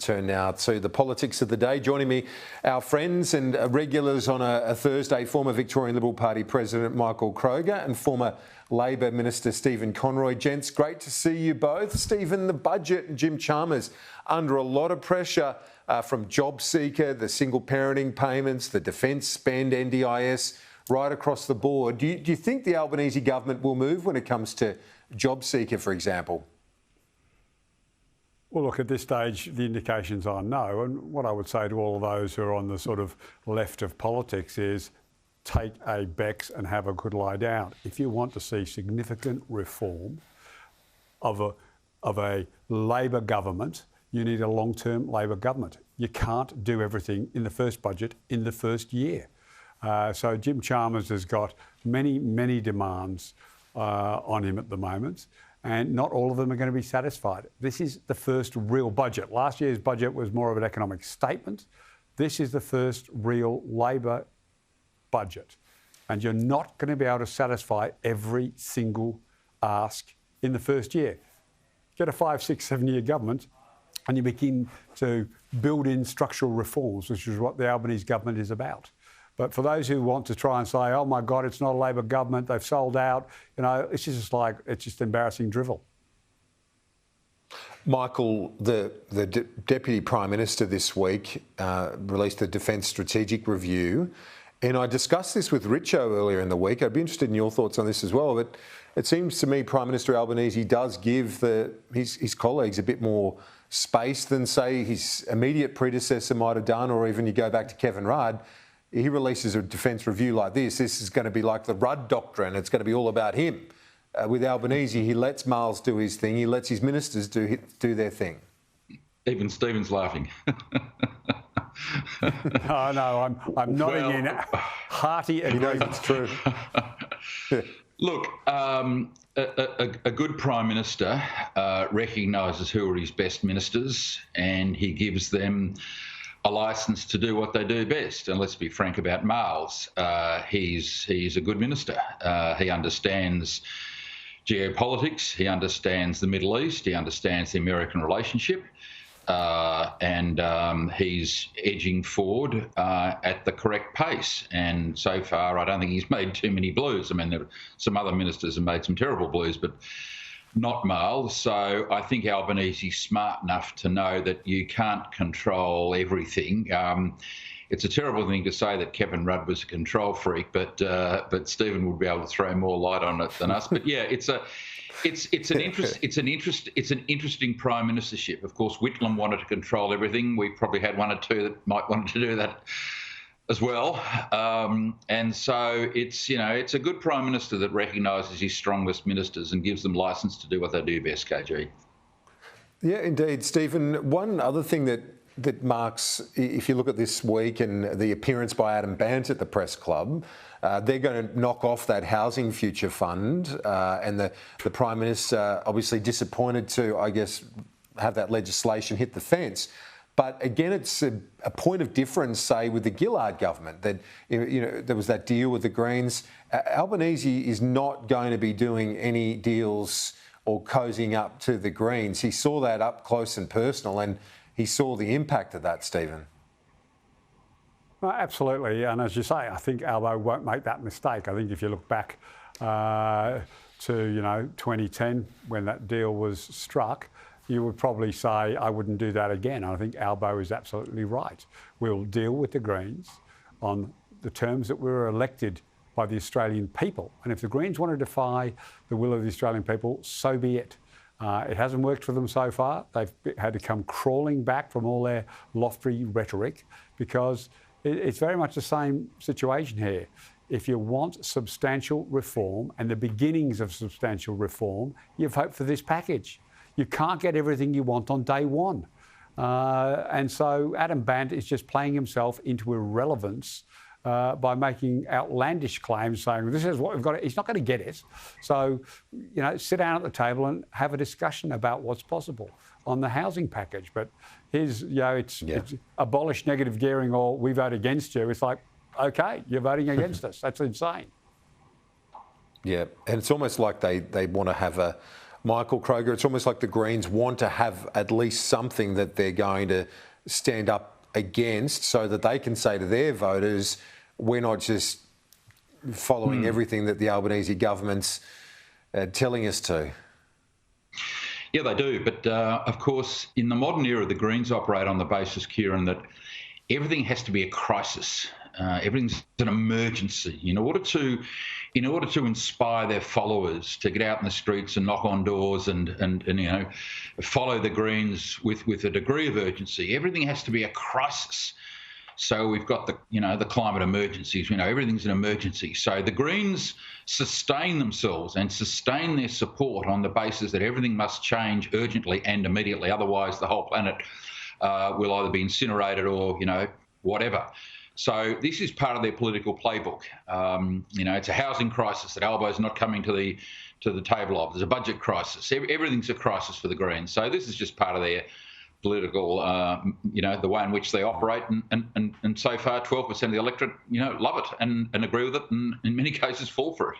Turn now to the politics of the day. Joining me, our friends and regulars on a Thursday, former Victorian Liberal Party President Michael Kroger and former Labor Minister Stephen Conroy. Gents, great to see you both. Stephen, the budget and Jim Chalmers under a lot of pressure from JobSeeker, the single parenting payments, the defence spend, NDIS, right across the board. Do you think the Albanese government will move when it comes to JobSeeker, for example? Well, look, at this stage, the indications are no. And what I would say to all of those who are on the sort of left of politics is take a Bex and have a good lie down. If you want to see significant reform of a Labor government, you need a long-term Labor government. You can't do everything in the first budget in the first year. So Jim Chalmers has got many, many demands on him at the moment, and not all of them are going to be satisfied. This is the first real budget. Last year's budget was more of an economic statement. This is the first real Labor budget. And you're not going to be able to satisfy every single ask in the first year. Get a 5, 6, 7-year government and you begin to build in structural reforms, which is what the Albanese government is about. But for those who want to try and say, oh my God, it's not a Labor government, they've sold out, it's just embarrassing drivel. Michael, the Deputy Prime Minister this week released the Defence Strategic Review. And I discussed this with Richo earlier in the week. I'd be interested in your thoughts on this as well. But it seems to me Prime Minister Albanese does give his colleagues a bit more space than, say, his immediate predecessor might have done, or even you go back to Kevin Rudd. He releases a defence review like this. This is going to be like the Rudd doctrine. It's going to be all about him. With Albanese, he lets Miles do his thing. He lets his ministers do their thing. Even Stephen's laughing. Oh, no, I'm nodding in hearty agreement. It's true. Look, a good Prime Minister recognises who are his best ministers, and he gives them a licence to do what they do best. And let's be frank about Miles. He's a good minister. He understands geopolitics. He understands the Middle East. He understands the American relationship. And he's edging forward at the correct pace. And so far, I don't think he's made too many blues. I mean, there are some other ministers have made some terrible blues, but not Miles. So I think Albanese's smart enough to know that you can't control everything. It's a terrible thing to say that Kevin Rudd was a control freak, but Stephen would be able to throw more light on it than us. But yeah, it's an interesting prime ministership. Of course, Whitlam wanted to control everything. We probably had one or two that might want to do that as well. And so it's a good prime minister that recognises his strongest ministers and gives them licence to do what they do best, KG. Yeah, indeed, Stephen. One other thing that marks, if you look at this week and the appearance by Adam Bandt at the Press Club, they're going to knock off that Housing Future Fund, and the Prime Minister obviously disappointed to, I guess, have that legislation hit the fence. But again, it's a point of difference, say, with the Gillard government, that there was that deal with the Greens. Albanese is not going to be doing any deals or cozying up to the Greens. He saw that up close and personal, and he saw the impact of that, Stephen. Well, absolutely, and as you say, I think Albo won't make that mistake. I think if you look back to 2010 when that deal was struck, you would probably say, I wouldn't do that again. I think Albo is absolutely right. We'll deal with the Greens on the terms that we were elected by the Australian people. And if the Greens want to defy the will of the Australian people, so be it. It hasn't worked for them so far. They've had to come crawling back from all their lofty rhetoric because it's very much the same situation here. If you want substantial reform and the beginnings of substantial reform, you vote for this package. You can't get everything you want on day one. And so Adam Bandt is just playing himself into irrelevance by making outlandish claims saying, this is what we've got. He's not going to get it. So, sit down at the table and have a discussion about what's possible on the housing package. But it's abolish negative gearing or we vote against you. It's like, OK, you're voting against us. That's insane. Yeah, and it's almost like they want to have a Michael Kroger, it's almost like the Greens want to have at least something that they're going to stand up against so that they can say to their voters, we're not just following everything that the Albanese government's telling us to. Yeah, they do. But of course, in the modern era, the Greens operate on the basis, Kieran, that everything has to be a crisis. Everything's an emergency. In order to inspire their followers to get out in the streets and knock on doors and follow the Greens with a degree of urgency, everything has to be a crisis. So we've got the climate emergencies. Everything's an emergency. So the Greens sustain themselves and sustain their support on the basis that everything must change urgently and immediately. Otherwise, the whole planet will either be incinerated or whatever. So this is part of their political playbook. It's a housing crisis that Albo's not coming to the table of. There's a budget crisis. Everything's a crisis for the Greens. So this is just part of their political, the way in which they operate, and so far 12% of the electorate, love it and agree with it, and in many cases fall for it.